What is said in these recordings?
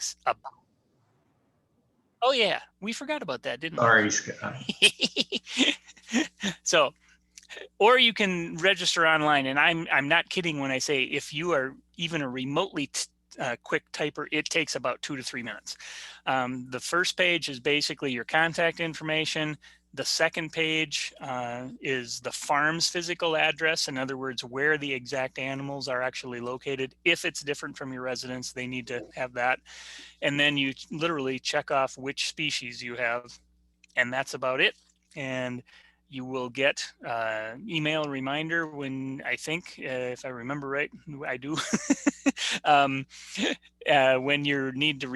talks about. Oh yeah, we forgot about that, didn't we? Sorry, Scott. So, or you can register online, and I'm not kidding when I say if you are even a remotely quick typer, it takes about 2 to 3 minutes. The first page is basically your contact information. The second page is the farm's physical address. In other words, where the exact animals are actually located. If it's different from your residence, they need to have that. And then you literally check off which species you have, and that's about it. And you will get email reminder when, I think, if I remember right, I do, when you need to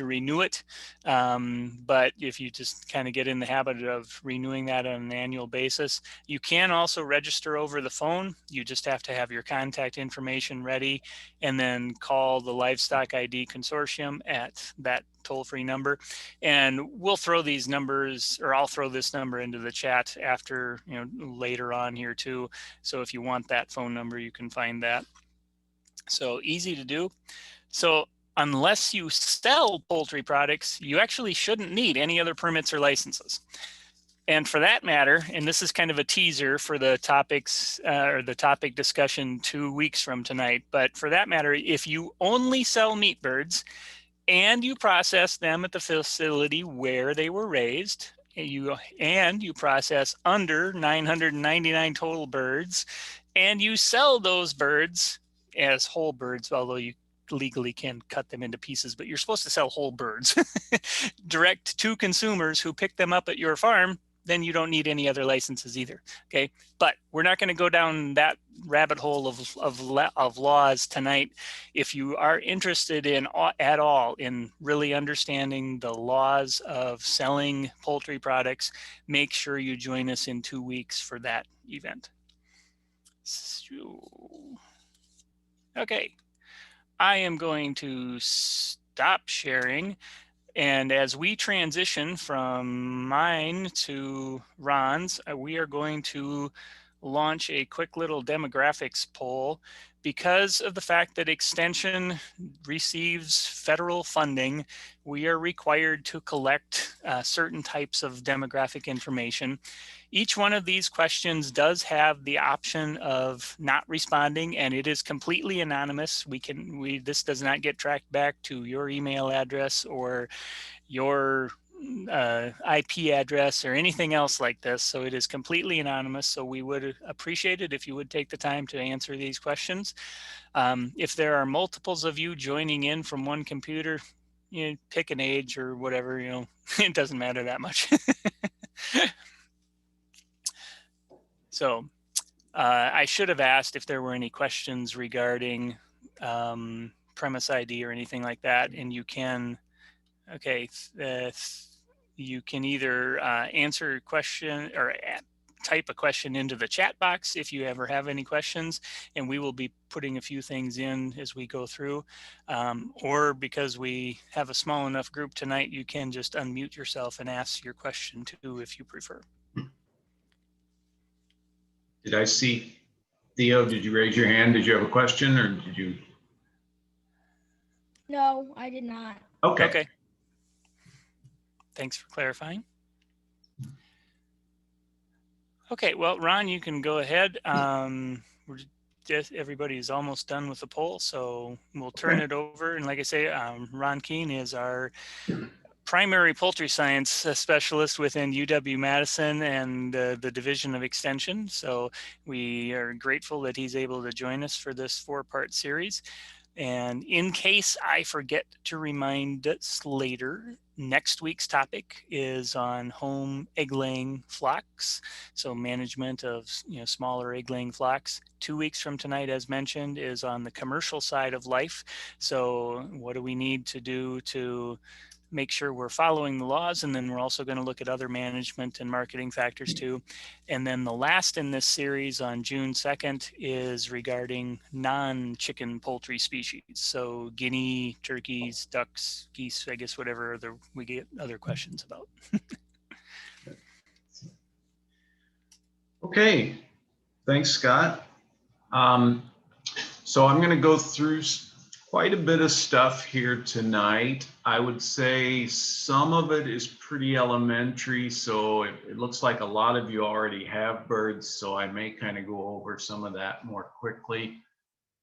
renew it. But if you just kind of get in the habit of renewing that on an annual basis, you can also register over the phone. You just have to have your contact information ready, and then call the Livestock ID Consortium at that toll-free number, and we'll throw these numbers, or I'll throw this number into the chat after, later on here too. So if you want that phone number, you can find that. So easy to do. So unless you sell poultry products, you actually shouldn't need any other permits or licenses. And for that matter, and this is kind of a teaser for the topics or the topic discussion 2 weeks from tonight, but for that matter, if you only sell meat birds and you process them at the facility where they were raised, and you process under 999 total birds, and you sell those birds as whole birds, although you legally can cut them into pieces, but you're supposed to sell whole birds direct to consumers who pick them up at your farm, then you don't need any other licenses either. Okay, but we're not going to go down that rabbit hole of laws tonight. If you are interested in at all in really understanding the laws of selling poultry products, make sure you join us in 2 weeks for that event. So, okay, I am going to stop sharing. And as we transition from mine to Ron's, we are going to launch a quick little demographics poll. Because of the fact that Extension receives federal funding, we are required to collect certain types of demographic information. Each one of these questions does have the option of not responding, and it is completely anonymous. This does not get tracked back to your email address or your IP address or anything else like this. So it is completely anonymous. So we would appreciate it if you would take the time to answer these questions. If there are multiples of you joining in from one computer, pick an age or whatever, it doesn't matter that much. So I should have asked if there were any questions regarding premise ID or anything like that. And you can, okay, you can either answer a question or type a question into the chat box if you ever have any questions, and we will be putting a few things in as we go through. Or because we have a small enough group tonight, you can just unmute yourself and ask your question too if you prefer. Did I see, Theo, did you raise your hand? Did you have a question or did you? No, I did not. Okay. Okay. Thanks for clarifying. Okay, well, Ron, you can go ahead. Everybody's almost done with the poll, so we'll turn it over. And like I say, Ron Keene is our primary poultry science specialist within UW-Madison and the Division of Extension. So we are grateful that he's able to join us for this 4-part series. And in case I forget to remind us later, next week's topic is on home egg-laying flocks. So management of smaller egg-laying flocks. 2 weeks from tonight, as mentioned, is on the commercial side of life. So what do we need to do to make sure we're following the laws? And then we're also going to look at other management and marketing factors too. And then the last in this series on June 2nd is regarding non-chicken poultry species. So guinea, turkeys, ducks, geese, I guess whatever we get other questions about. Okay, thanks, Scott. So I'm going to go through quite a bit of stuff here tonight. I would say some of it is pretty elementary, so it looks like a lot of you already have birds, so I may kind of go over some of that more quickly.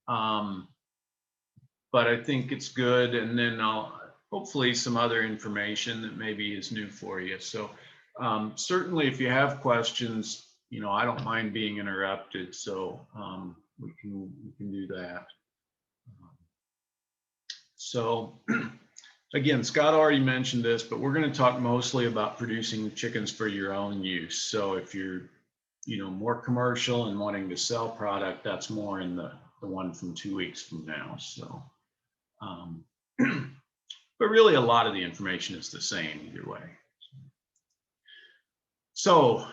But I think it's good, and then I'll hopefully some other information that maybe is new for you. So certainly if you have questions, you know, I don't mind being interrupted, so we can do that. So again, Scott already mentioned this, but we're going to talk mostly about producing chickens for your own use. So if you're, you know, more commercial and wanting to sell product, that's more in the one from 2 weeks from now. So, but really a lot of the information is the same either way. So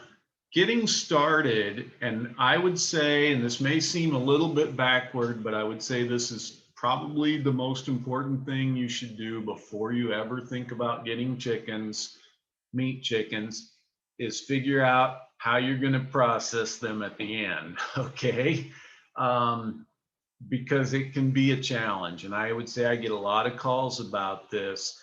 getting started, and I would say, and this may seem a little bit backward, but I would say this is probably the most important thing you should do before you ever think about getting chickens, meat chickens, is figure out how you're going to process them at the end, okay? Because it can be a challenge. And I would say I get a lot of calls about this.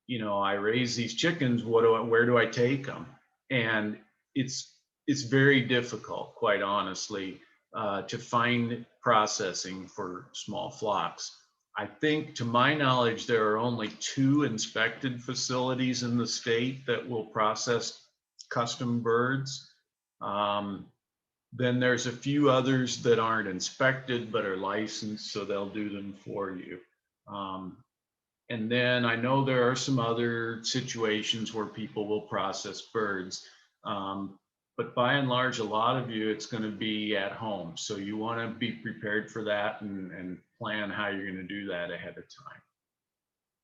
You know, I raise these chickens, where do I take them? And it's very difficult, quite honestly, to find processing for small flocks. I think, to my knowledge, there are only 2 inspected facilities in the state that will process custom birds. Then there's a few others that aren't inspected but are licensed, so they'll do them for you. And then I know there are some other situations where people will process birds. But by and large, a lot of you, it's going to be at home. So you want to be prepared for that and plan how you're going to do that ahead of time.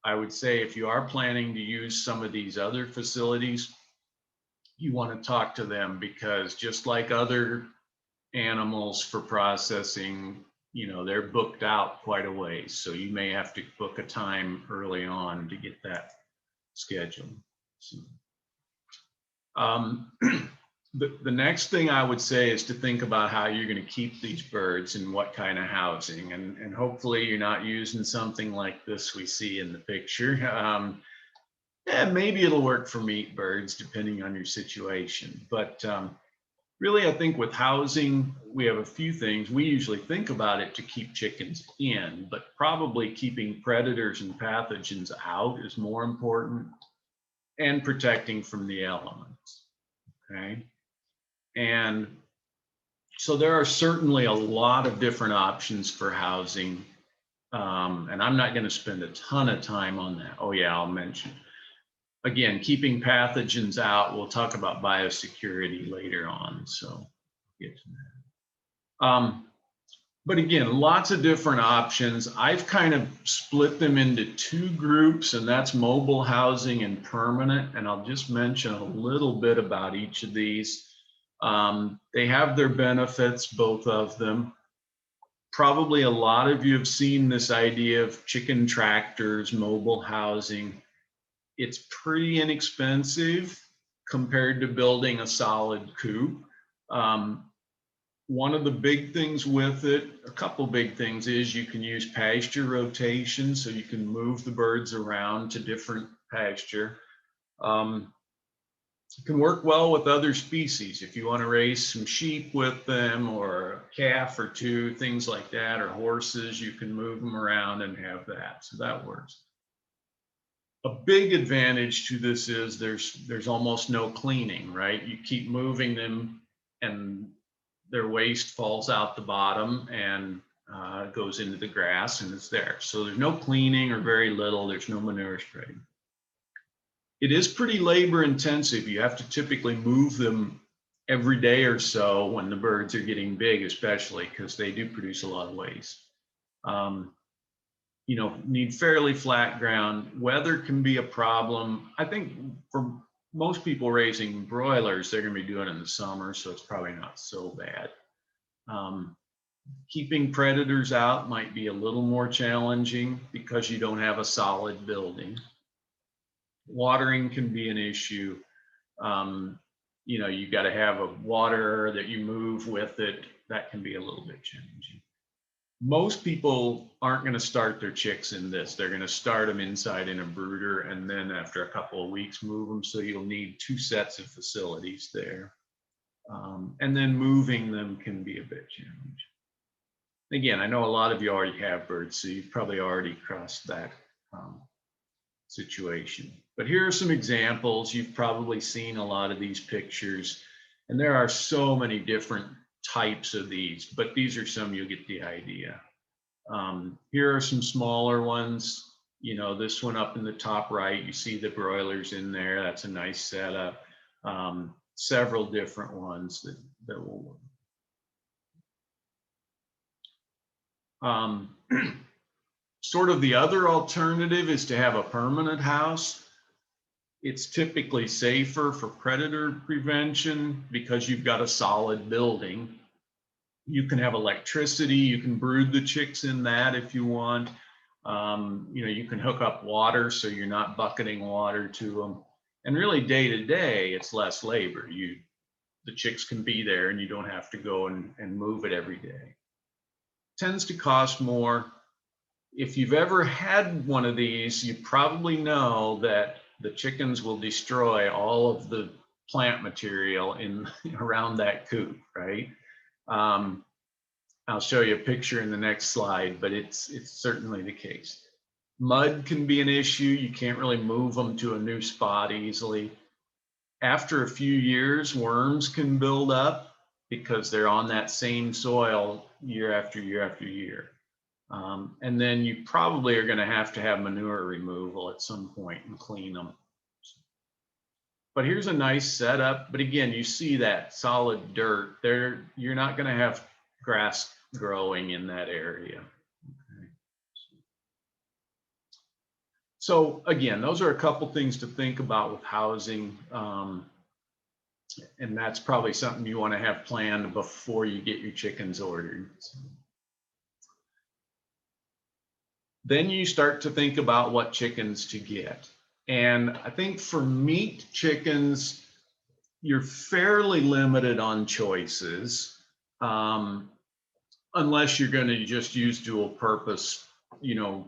I would say if you are planning to use some of these other facilities, you want to talk to them, because just like other animals for processing, you know, they're booked out quite a ways. So you may have to book a time early on to get that scheduled. So, the next thing I would say is to think about how you're going to keep these birds and what kind of housing. And hopefully you're not using something like this we see in the picture. Yeah, maybe it'll work for meat birds depending on your situation. But really, I think with housing, we have a few things. We usually think about it to keep chickens in, but probably keeping predators and pathogens out is more important, and protecting from the elements, okay? And so there are certainly a lot of different options for housing, and I'm not going to spend a ton of time on that. Oh yeah, I'll mention. Again, keeping pathogens out, we'll talk about biosecurity later on, so get to that. But again, lots of different options. I've kind of split them into 2 groups, and that's mobile housing and permanent, and I'll just mention a little bit about each of these. They have their benefits, both of them. Probably a lot of you have seen this idea of chicken tractors, mobile housing. It's pretty inexpensive compared to building a solid coop. One of the big things with it, a couple big things, is you can use pasture rotation, so you can move the birds around to different pasture. It can work well with other species. If you want to raise some sheep with them, or a calf or 2, things like that, or horses, you can move them around and have that. So that works. A big advantage to this is there's almost no cleaning, right? You keep moving them and their waste falls out the bottom and goes into the grass, and it's there. So there's no cleaning, or very little. There's no manure spraying. It is pretty labor intensive. You have to typically move them every day or so when the birds are getting big, especially because they do produce a lot of waste. You know, need fairly flat ground. Weather can be a problem. I think for most people raising broilers, they're going to be doing it in the summer, so it's probably not so bad. Keeping predators out might be a little more challenging because you don't have a solid building. Watering can be an issue. You know, you got to have a water that you move with it. That can be a little bit challenging. Most people aren't going to start their chicks in this. They're going to start them inside in a brooder, and then after a couple of weeks move them. So you'll need 2 sets of facilities there. And then moving them can be a bit challenging. Again, I know a lot of you already have birds, so you've probably already crossed that situation. But here are some examples. You've probably seen a lot of these pictures, and there are so many different types of these, but these are some, you'll get the idea. Here are some smaller ones. You know, this one up in the top right, you see the broilers in there. That's a nice setup. Several different ones that will work. Sort of the other alternative is to have a permanent house. It's typically safer for predator prevention because you've got a solid building. You can have electricity, you can brood the chicks in that if you want. You know, you can hook up water so you're not bucketing water to them. And really day to day, it's less labor. The chicks can be there and you don't have to go and move it every day. Tends to cost more. If you've ever had one of these, you probably know that the chickens will destroy all of the plant material in around that coop, right? I'll show you a picture in the next slide, but it's certainly the case. Mud can be an issue. You can't really move them to a new spot easily. After a few years, worms can build up because they're on that same soil year after year after year. And then you probably are going to have manure removal at some point and clean them. But here's a nice setup. But again, you see that solid dirt there. You're not going to have grass growing in that area. Okay. So again, those are a couple things to think about with housing. And that's probably something you want to have planned before you get your chickens ordered. Then you start to think about what chickens to get. And I think for meat chickens, you're fairly limited on choices, unless you're going to just use dual purpose, you know,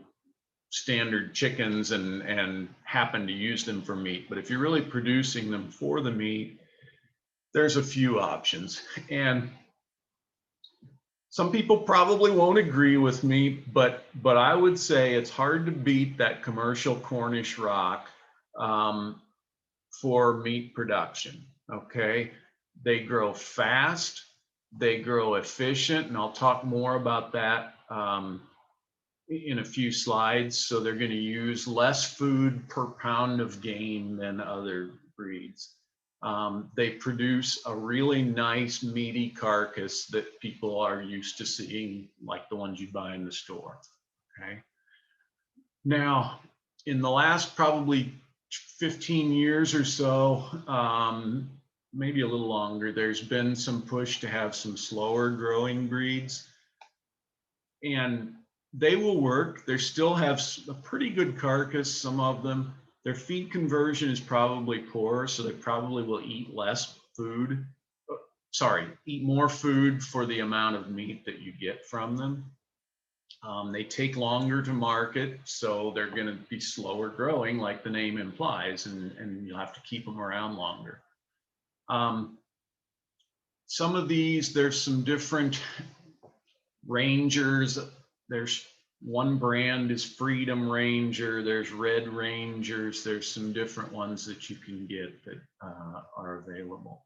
standard chickens and happen to use them for meat. But if you're really producing them for the meat, there's a few options. And some people probably won't agree with me, but I would say it's hard to beat that commercial Cornish rock for meat production. Okay, they grow fast, they grow efficient, and I'll talk more about that in a few slides. So they're going to use less food per pound of game than other breeds. They produce a really nice meaty carcass that people are used to seeing, like the ones you buy in the store. Okay. Now, in the last probably 15 years or so, maybe a little longer, there's been some push to have some slower growing breeds. And they will work. They still have a pretty good carcass, some of them. Their feed conversion is probably poor, so they probably will eat less food. Sorry, eat more food for the amount of meat that you get from them. They take longer to market, so they're going to be slower growing, like the name implies, and you'll have to keep them around longer. Some of these, there's some different rangers. There's one brand is Freedom Ranger, there's Red Rangers, there's some different ones that you can get that are available.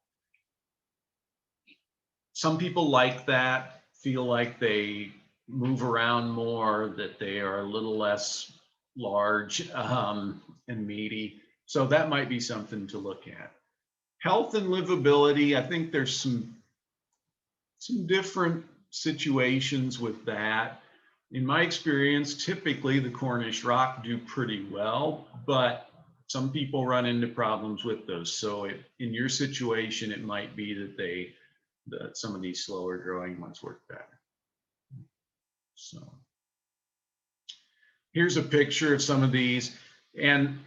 Some people like that, feel like they move around more, that they are a little less large and meaty. So that might be something to look at. Health and livability, I think there's some different situations with that. In my experience, typically the Cornish rock do pretty well, but some people run into problems with those. So in your situation, it might be that some of these slower growing ones work better. So here's a picture of some of these. And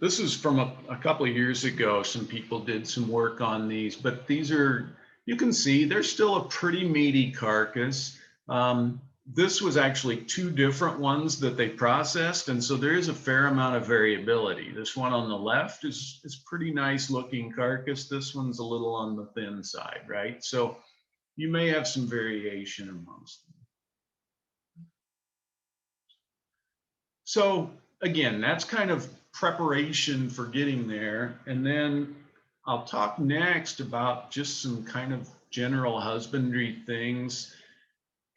this is from a couple of years ago. Some people did some work on these, but these are, you can see they're still a pretty meaty carcass. this was actually 2 different ones that they processed, and so there is a fair amount of variability. This one on the left is pretty nice looking carcass. This one's a little on the thin side, right? So you may have some variation amongst them. So again, that's kind of preparation for getting there. And then I'll talk next about just some kind of general husbandry things.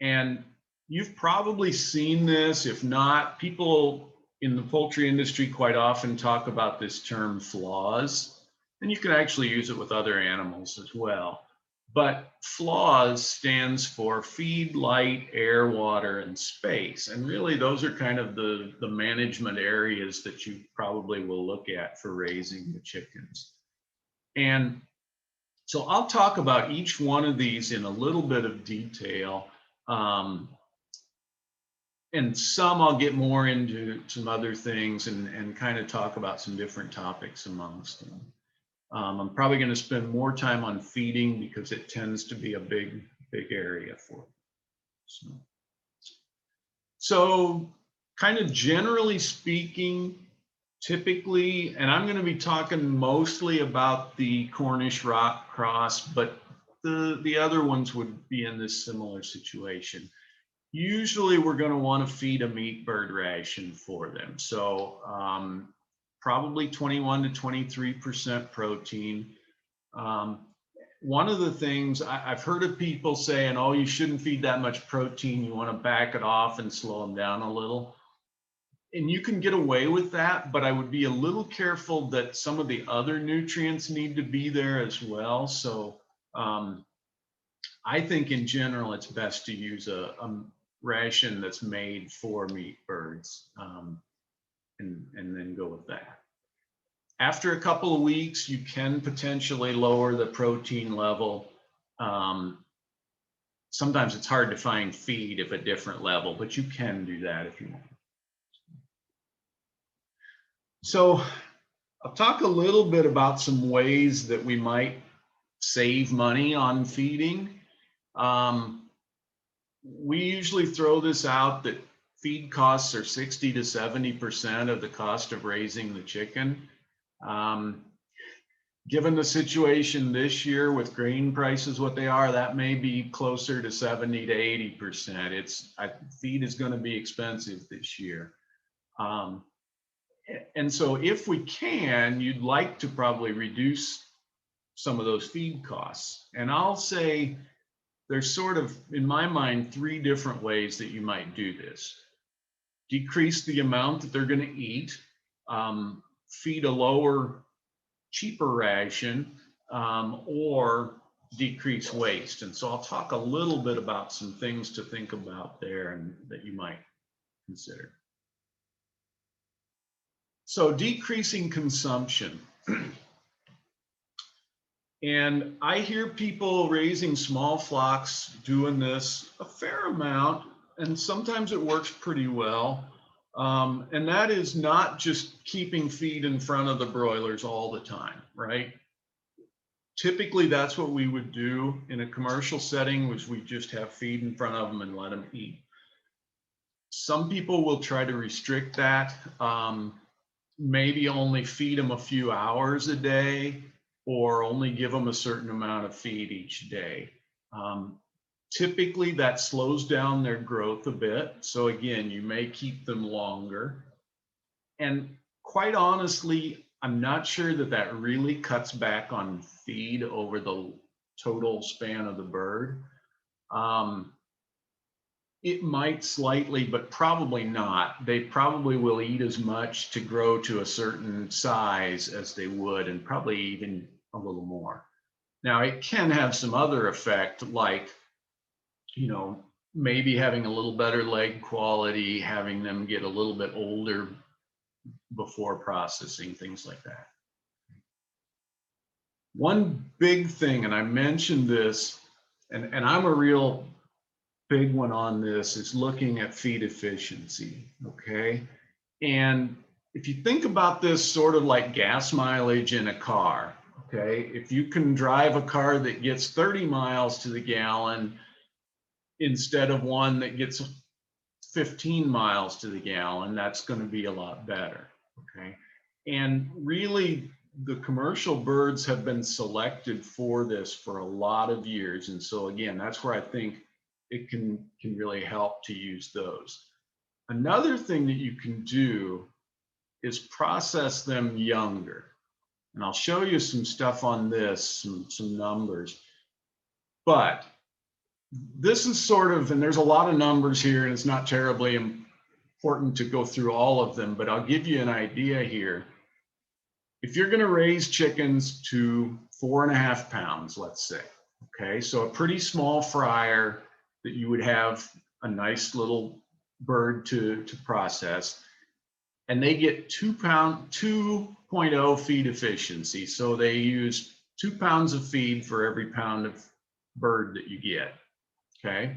And you've probably seen this. If not, people in the poultry industry quite often talk about this term flaws, and you can actually use it with other animals as well. But flaws stands for feed, light, air, water, and space. And really those are kind of the management areas that you probably will look at for raising the chickens. And so I'll talk about each one of these in a little bit of detail. And some I'll get more into some other things and kind of talk about some different topics amongst them. I'm probably going to spend more time on feeding because it tends to be a big area for it. So kind of generally speaking, typically, and I'm going to be talking mostly about the Cornish rock cross, but the other ones would be in this similar situation. Usually we're going to want to feed a meat bird ration for them. So probably 21 to 23% protein. One of the things I've heard of people saying, oh, you shouldn't feed that much protein. You want to back it off and slow them down a little. And you can get away with that, but I would be a little careful that some of the other nutrients need to be there as well. So I think in general, it's best to use a ration that's made for meat birds and then go with that. After a couple of weeks, you can potentially lower the protein level. Sometimes it's hard to find feed at a different level, but you can do that if you want. So I'll talk a little bit about some ways that we might save money on feeding. We usually throw this out that feed costs are 60 to 70% of the cost of raising the chicken. Given the situation this year with grain prices what they are, that may be closer to 70 to 80%. Feed is going to be expensive this year. And so if we can, you'd like to probably reduce some of those feed costs. And I'll say there's sort of, in my mind, 3 different ways that you might do this. Decrease the amount that they're going to eat, feed a lower, cheaper ration, or decrease waste. And so I'll talk a little bit about some things to think about there and that you might consider. So decreasing consumption. And I hear people raising small flocks doing this a fair amount, and sometimes it works pretty well. And that is not just keeping feed in front of the broilers all the time, right? Typically, that's what we would do in a commercial setting, was we just have feed in front of them and let them eat. Some people will try to restrict that, maybe only feed them a few hours a day, or only give them a certain amount of feed each day. Typically that slows down their growth a bit. So again, you may keep them longer. And quite honestly, I'm not sure that that really cuts back on feed over the total span of the bird. It might slightly, but probably not. They probably will eat as much to grow to a certain size as they would, and probably even a little more. Now, it can have some other effect, like, you know, maybe having a little better leg quality, having them get a little bit older before processing, things like that. One big thing, and I mentioned this, and I'm a real big one on this, is looking at feed efficiency, okay? And if you think about this sort of like gas mileage in a car, okay? If you can drive a car that gets 30 miles to the gallon instead of one that gets 15 miles to the gallon, that's going to be a lot better. Okay. And really, the commercial birds have been selected for this for a lot of years. And so again, that's where I think it can really help to use those. Another thing that you can do is process them younger. And I'll show you some stuff on this, some numbers. But this is sort of, and there's a lot of numbers here, and it's not terribly important to go through all of them, but I'll give you an idea here. If you're going to raise chickens to 4.5 pounds, let's say, okay, so a pretty small fryer that you would have a nice little bird to process, and they get 2.0 feed efficiency. So they use 2 pounds of feed for every pound of bird that you get. Okay.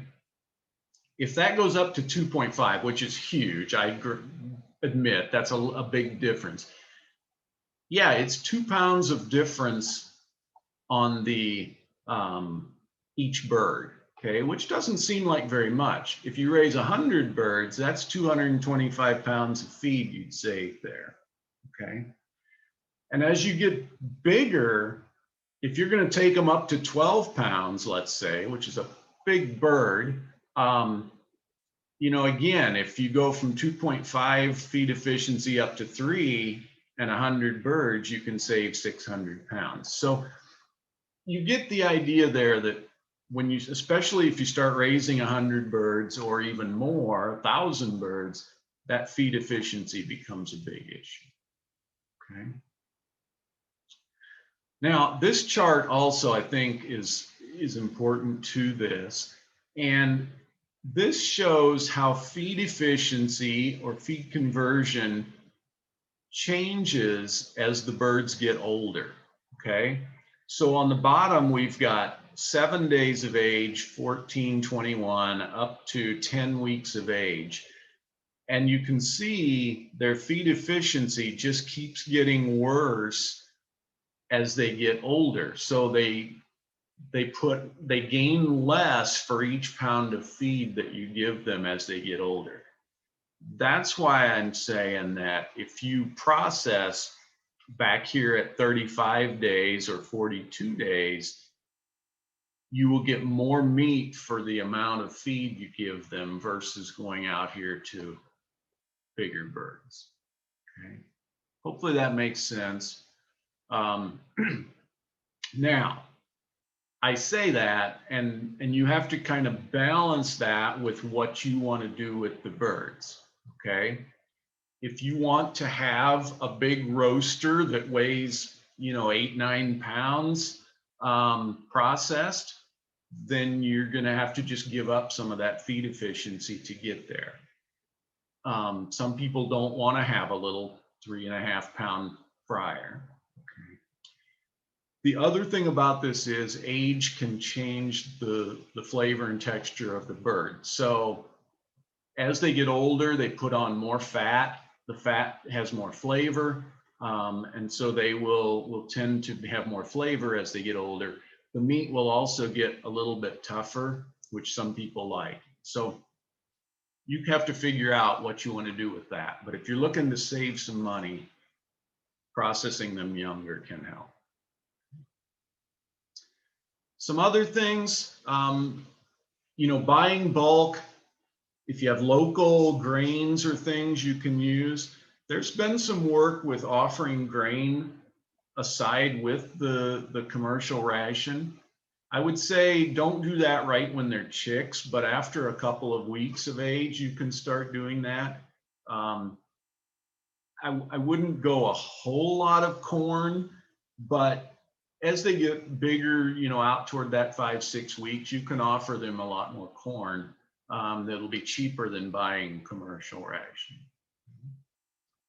If that goes up to 2.5, which is huge, I admit that's a big difference. Yeah, it's 2 pounds of difference on the each bird. Okay, which doesn't seem like very much. If you raise 100 birds, that's 225 pounds of feed you'd save there. Okay. And as you get bigger, if you're going to take them up to 12 pounds, let's say, which is a big bird, you know, again, if you go from 2.5 feed efficiency up to 3 and 100 birds, you can save 600 pounds. So you get the idea there that when you, especially if you start raising 100 birds or even more, 1,000 birds, that feed efficiency becomes a big issue. Okay. Now, this chart also, I think, is important to this. And this shows how feed efficiency or feed conversion changes as the birds get older. Okay. So on the bottom, we've got 7 days of age, 14, 21, up to 10 weeks of age. And you can see their feed efficiency just keeps getting worse as they get older. So they gain less for each pound of feed that you give them as they get older. That's why I'm saying that if you process back here at 35 days or 42 days, you will get more meat for the amount of feed you give them versus going out here to bigger birds. Okay. Hopefully that makes sense. Now, I say that, and you have to kind of balance that with what you want to do with the birds. Okay. If you want to have a big roaster that weighs, you know, 8-9 pounds processed, then you're going to have to just give up some of that feed efficiency to get there. Some people don't want to have a little 3.5 pound fryer. Okay. The other thing about this is age can change the flavor and texture of the bird. So as they get older, they put on more fat. The fat has more flavor, and so they will tend to have more flavor as they get older. The meat will also get a little bit tougher, which some people like. So you have to figure out what you want to do with that. But if you're looking to save some money, processing them younger can help. Some other things, you know, buying bulk. If you have local grains or things you can use, there's been some work with offering grain aside with the commercial ration. I would say don't do that right when they're chicks, but after a couple of weeks of age, you can start doing that. I wouldn't go a whole lot of corn, but as they get bigger, you know, out toward that 5-6 weeks, you can offer them a lot more corn. That'll be cheaper than buying commercial ration.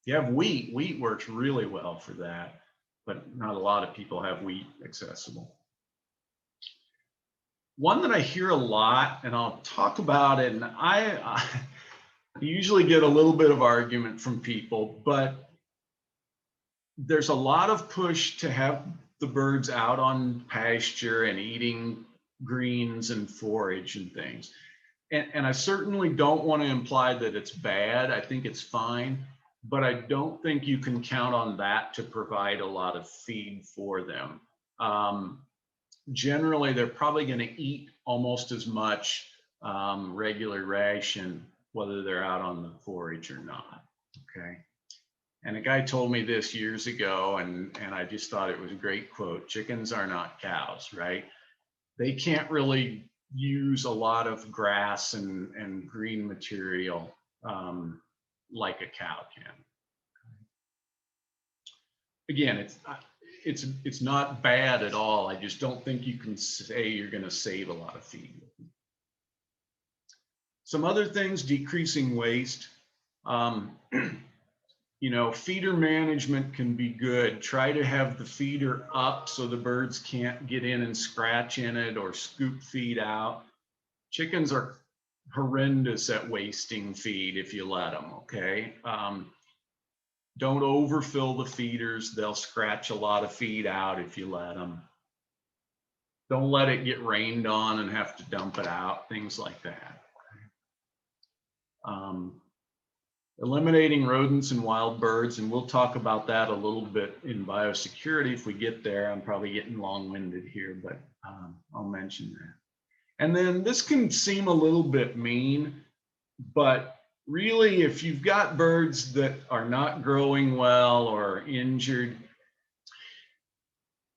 If you have wheat, wheat works really well for that, but not a lot of people have wheat accessible. One that I hear a lot, and I'll talk about it, and I usually get a little bit of argument from people, but there's a lot of push to have the birds out on pasture and eating greens and forage and things. and I certainly don't want to imply that it's bad. I think it's fine, but I don't think you can count on that to provide a lot of feed for them. Generally, they're probably going to eat almost as much regular ration, whether they're out on the forage or not. Okay. And a guy told me this years ago, and I just thought it was a great quote: chickens are not cows, right? They can't really use a lot of grass and green material like a cow can. Again, it's not bad at all. I just don't think you can say you're going to save a lot of feed. Some other things: decreasing waste. You know, feeder management can be good. Try to have the feeder up so the birds can't get in and scratch in it or scoop feed out. Chickens are horrendous at wasting feed if you let them, okay? Don't overfill the feeders. They'll scratch a lot of feed out if you let them. Don't let it get rained on and have to dump it out, things like that. Eliminating rodents and wild birds, and we'll talk about that a little bit in biosecurity if we get there. I'm probably getting long-winded here, but I'll mention that. And then this can seem a little bit mean, but really, if you've got birds that are not growing well or injured,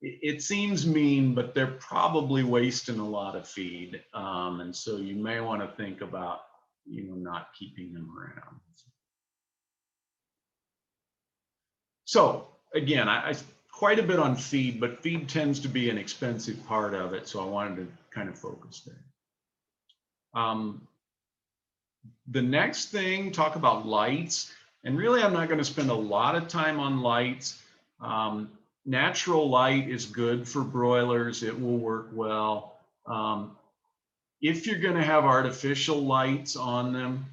it seems mean, but they're probably wasting a lot of feed. And so you may want to think about, you know, not keeping them around. So again, I quite a bit on feed, but feed tends to be an expensive part of it. So I wanted to kind of focus there. The next thing, talk about lights. And really, I'm not going to spend a lot of time on lights. Natural light is good for broilers. It will work well. If you're going to have artificial lights on them,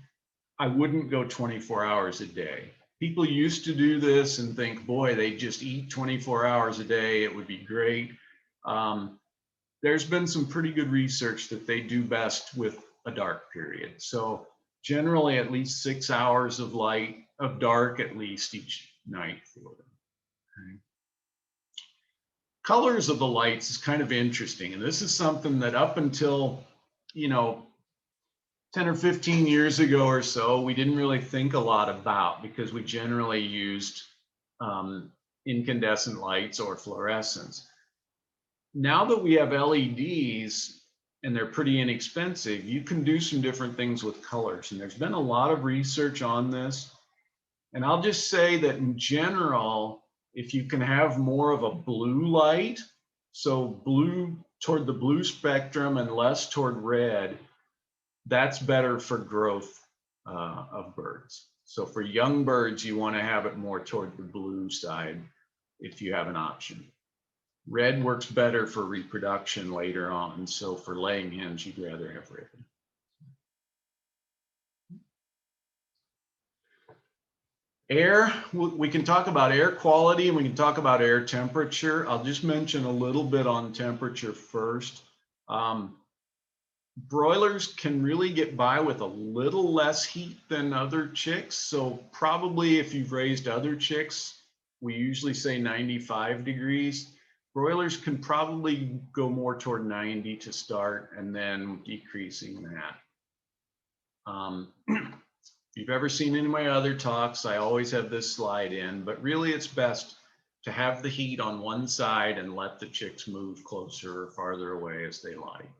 I wouldn't go 24 hours a day. People used to do this and think, boy, they just eat 24 hours a day. It would be great. There's been some pretty good research that they do best with a dark period. So generally at least 6 hours of light, of dark at least each night for them. Okay. Colors of the lights is kind of interesting. And this is something that up until, you know, 10 or 15 years ago or so, we didn't really think a lot about, because we generally used incandescent lights or fluorescents. Now that we have LEDs and they're pretty inexpensive, you can do some different things with colors. And there's been a lot of research on this. And I'll just say that in general, if you can have more of a blue light, so blue toward the blue spectrum and less toward red, that's better for growth of birds. So for young birds, you want to have it more toward the blue side if you have an option. Red works better for reproduction later on. So for laying hens, you'd rather have red. Air, we can talk about air quality and we can talk about air temperature. I'll just mention a little bit on temperature first. Broilers can really get by with a little less heat than other chicks. So probably if you've raised other chicks, we usually say 95 degrees. Broilers can probably go more toward 90 to start and then decreasing that. If you've ever seen any of my other talks, I always have this slide in, but really it's best to have the heat on one side and let the chicks move closer or farther away as they like.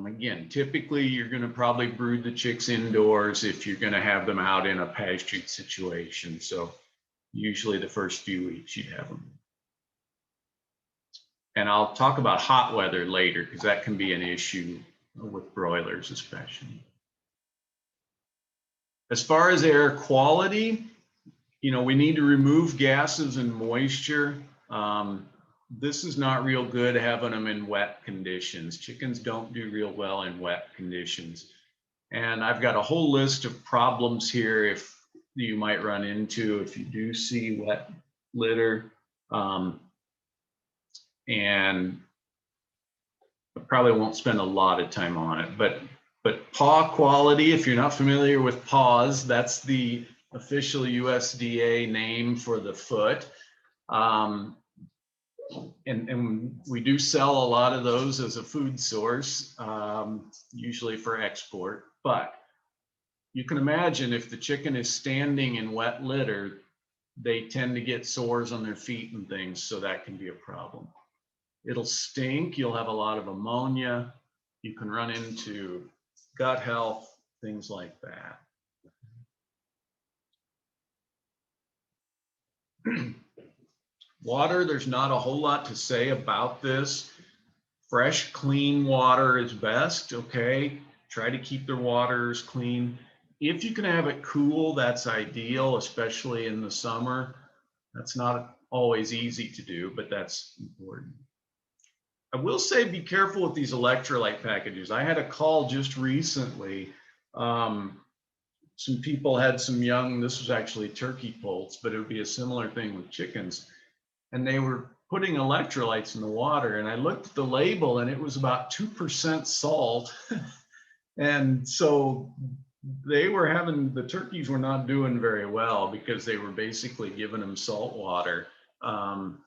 Again, typically you're going to probably brood the chicks indoors if you're going to have them out in a pastured situation. So usually the first few weeks you'd have them. And I'll talk about hot weather later because that can be an issue with broilers especially. As far as air quality, you know, we need to remove gases and moisture. This is not real good having them in wet conditions. Chickens don't do real well in wet conditions. And I've got a whole list of problems here if you might run into if you do see wet litter. And I probably won't spend a lot of time on it, but paw quality, if you're not familiar with paws, that's the official USDA name for the foot. Um, and we do sell a lot of those as a food source, usually for export. But you can imagine if the chicken is standing in wet litter, they tend to get sores on their feet and things, so that can be a problem. It'll stink, you'll have a lot of ammonia, you can run into gut health, things like that. Water, there's not a whole lot to say about this. Fresh, clean water is best, okay? Try to keep their waters clean. If you can have it cool, that's ideal, especially in the summer. That's not always easy to do, but that's important. I will say be careful with these electrolyte packages. I had a call just recently. Some people had some young, this was actually turkey poults, but it would be a similar thing with chickens. And they were putting electrolytes in the water. And I looked at the label and it was about 2% salt. And so they were having, the turkeys were not doing very well because they were basically giving them salt water. And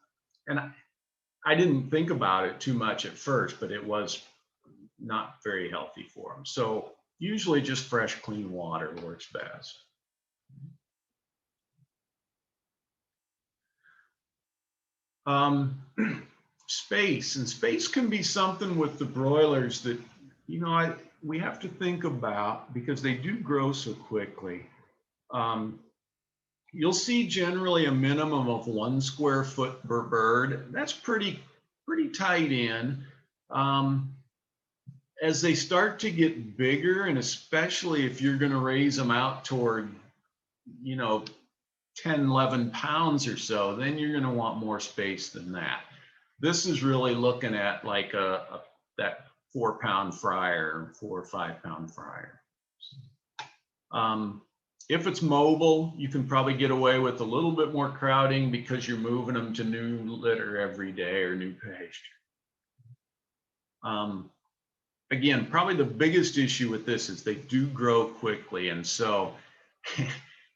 I didn't think about it too much at first, but it was not very healthy for them. So usually just fresh, clean water works best. Space, and space can be something with the broilers that, you know, we have to think about because they do grow so quickly. You'll see generally a minimum of 1 square foot per bird. That's pretty tight in. As they start to get bigger, and especially if you're going to raise them out toward, you know, 10, 11 pounds or so, then you're going to want more space than that. This is really looking at like that 4-pound fryer, 4 or 5-pound fryer. If it's mobile, you can probably get away with a little bit more crowding because you're moving them to new litter every day or new pasture. Again, probably the biggest issue with this is they do grow quickly. And so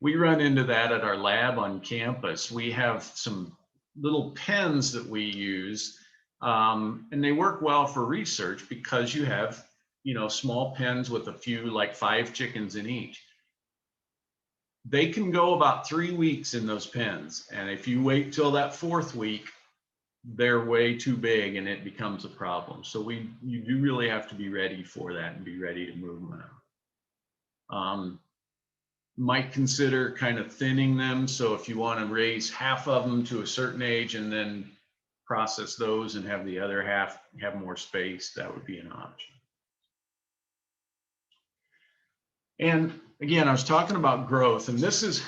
we run into that at our lab on campus. We have some little pens that we use, and they work well for research because you have, you know, small pens with a few, like 5 chickens in each. They can go about 3 weeks in those pens. And if you wait till that 4th week, they're way too big and it becomes a problem. So you do really have to be ready for that and be ready to move them out. Might consider kind of thinning them. So if you want to raise half of them to a certain age and then process those and have the other half have more space, that would be an option. And again, I was talking about growth, and this is,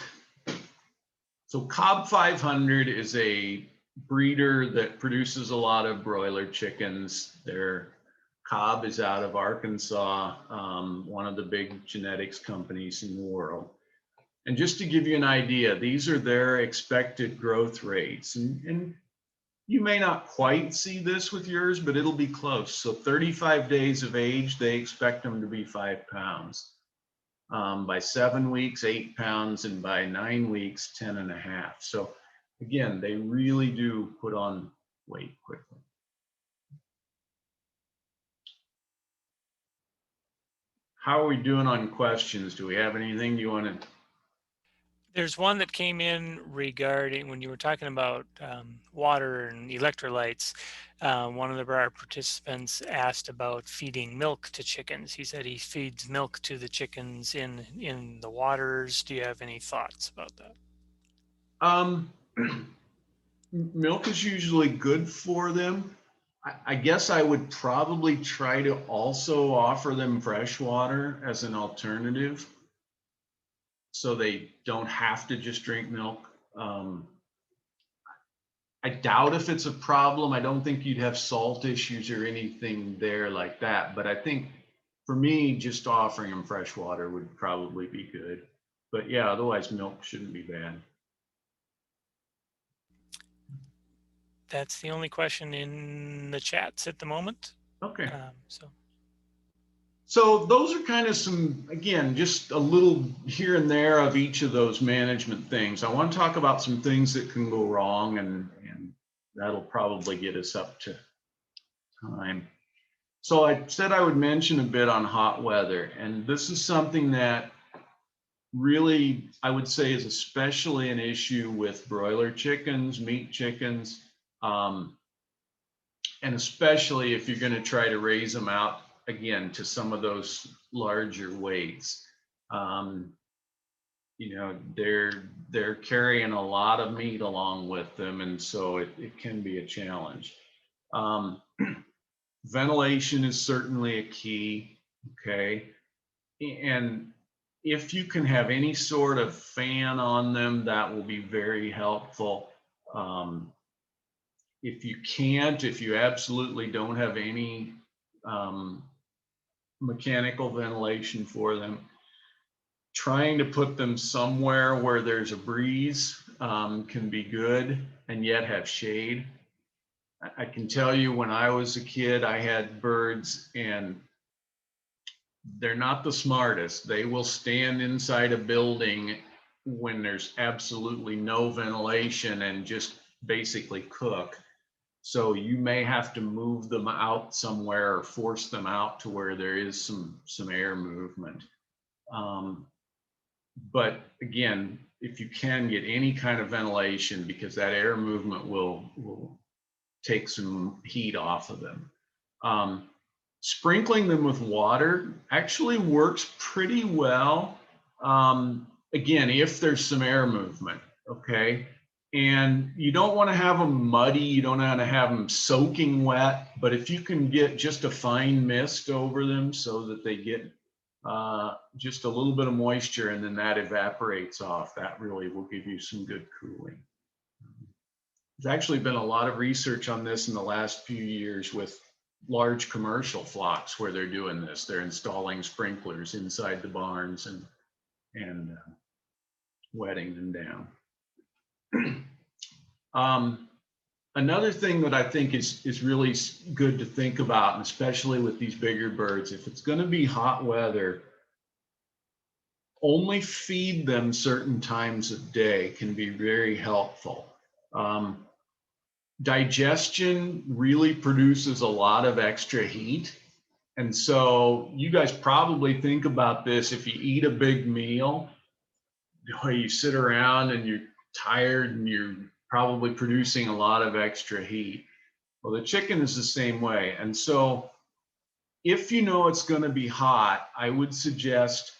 so Cobb 500 is a breeder that produces a lot of broiler chickens. Their Cobb is out of Arkansas, one of the big genetics companies in the world. And just to give you an idea, these are their expected growth rates. And you may not quite see this with yours, but it'll be close. So 35 days of age, they expect them to be 5 pounds. By 7 weeks, 8 pounds, and by 9 weeks, 10.5. So again, they really do put on weight quickly. How are we doing on questions? Do we have anything you want to? There's one that came in regarding when you were talking about water and electrolytes. One of our participants asked about feeding milk to chickens. He said he feeds milk to the chickens in the waters. Do you have any thoughts about that? Milk is usually good for them. I guess I would probably try to also offer them fresh water as an alternative, so they don't have to just drink milk. I doubt if it's a problem. I don't think you'd have salt issues or anything there like that. But I think for me, just offering them fresh water would probably be good. But yeah, otherwise milk shouldn't be bad. That's the only question in the chats at the moment. Okay. So. So those are kind of some, again, just a little here and there of each of those management things. I want to talk about some things that can go wrong, and that'll probably get us up to time. So I said I would mention a bit on hot weather, and this is something that really, I would say, is especially an issue with broiler chickens, meat chickens, and especially if you're going to try to raise them out again to some of those larger weights. Um, you know, they're carrying a lot of meat along with them, and so it can be a challenge. Um, ventilation is certainly a key. Okay, and if you can have any sort of fan on them, that will be very helpful. If you can't, if you absolutely don't have any um, mechanical ventilation for them, trying to put them somewhere where there's a breeze can be good and yet have shade. I can tell you when I was a kid, I had birds and they're not the smartest. They will stand inside a building when there's absolutely no ventilation and just basically cook. So you may have to move them out somewhere or force them out to where there is some air movement. But again, if you can get any kind of ventilation, because that air movement will take some heat off of them. Sprinkling them with water actually works pretty well. Again, if there's some air movement, okay? And you don't want to have them muddy, you don't want to have them soaking wet, but if you can get just a fine mist over them so that they get just a little bit of moisture and then that evaporates off, that really will give you some good cooling. There's actually been a lot of research on this in the last few years with large commercial flocks where they're doing this. They're installing sprinklers inside the barns and wetting them down. Another thing that I think is really good to think about, and especially with these bigger birds, if it's going to be hot weather, only feed them certain times of day can be very helpful. Digestion really produces a lot of extra heat. And so you guys probably think about this if you eat a big meal, you sit around and you're tired and you're probably producing a lot of extra heat. Well, the chicken is the same way. And so if you know it's going to be hot, I would suggest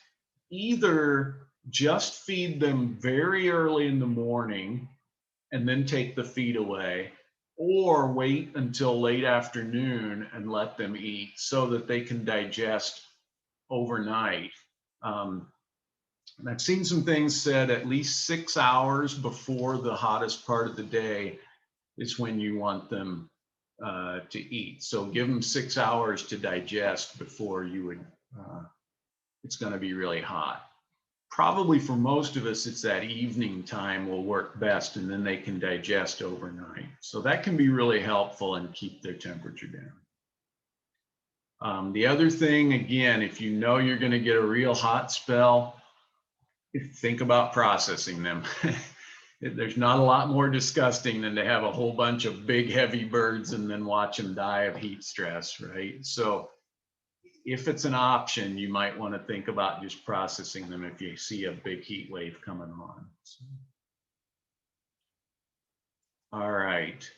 either just feed them very early in the morning and then take the feed away, or wait until late afternoon and let them eat so that they can digest overnight. And I've seen some things said at least 6 hours before the hottest part of the day is when you want them to eat. So give them 6 hours to digest before you would, it's going to be really hot. Probably for most of us, it's that evening time will work best, and then they can digest overnight. So that can be really helpful and keep their temperature down. The other thing, again, if you know you're going to get a real hot spell, think about processing them. There's not a lot more disgusting than to have a whole bunch of big, heavy birds and then watch them die of heat stress, right? So if it's an option, you might want to think about just processing them if you see a big heat wave coming on. So, all right.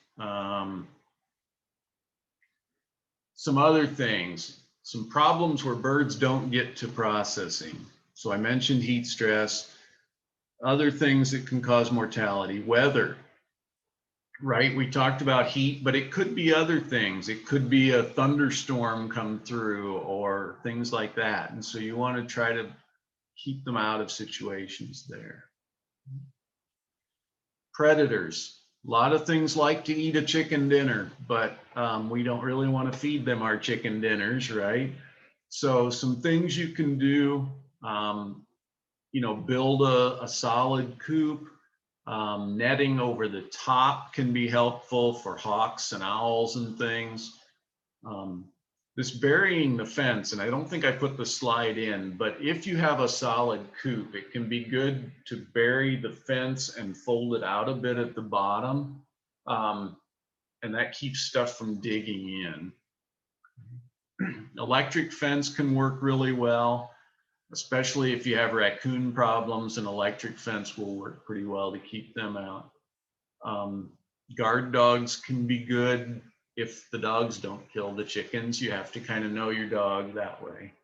Some other things, some problems where birds don't get to processing. So I mentioned heat stress, other things that can cause mortality, weather. Right, we talked about heat, but it could be other things. It could be a thunderstorm come through or things like that. And so you want to try to keep them out of situations there. Predators. A lot of things like to eat a chicken dinner, but we don't really want to feed them our chicken dinners, right? So some things you can do, build a solid coop. Netting over the top can be helpful for hawks and owls and things. this burying the fence, and I don't think I put the slide in, but if you have a solid coop, it can be good to bury the fence and fold it out a bit at the bottom. And that keeps stuff from digging in. Electric fence can work really well, especially if you have raccoon problems. An electric fence will work pretty well to keep them out. Guard dogs can be good. If the dogs don't kill the chickens, you have to kind of know your dog that way.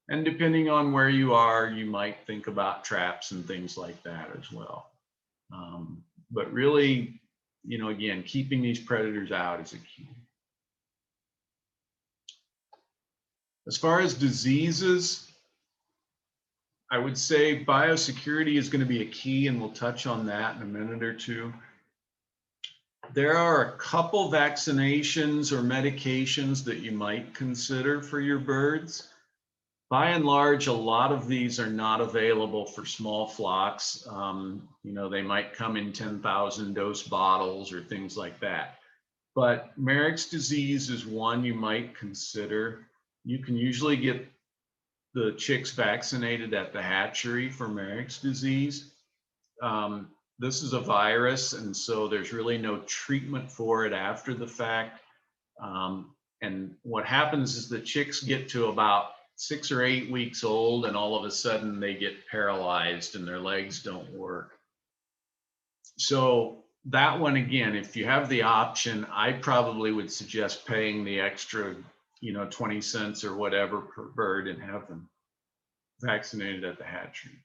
And depending on where you are, you might think about traps and things like that as well. But really, you know, again, keeping these predators out is a key. As far as diseases, I would say biosecurity is going to be a key, and we'll touch on that in a minute or two. There are a couple vaccinations or medications that you might consider for your birds. By and large, a lot of these are not available for small flocks. You know, they might come in 10,000 dose bottles or things like that. But Marek's disease is one you might consider. You can usually get the chicks vaccinated at the hatchery for Marek's disease. This is a virus, and so there's really no treatment for it after the fact. And what happens is the chicks get to about 6 or 8 weeks old, and all of a sudden they get paralyzed and their legs don't work. So that one, again, if you have the option, I probably would suggest paying the extra, you know, 20 cents or whatever per bird and have them vaccinated at the hatchery.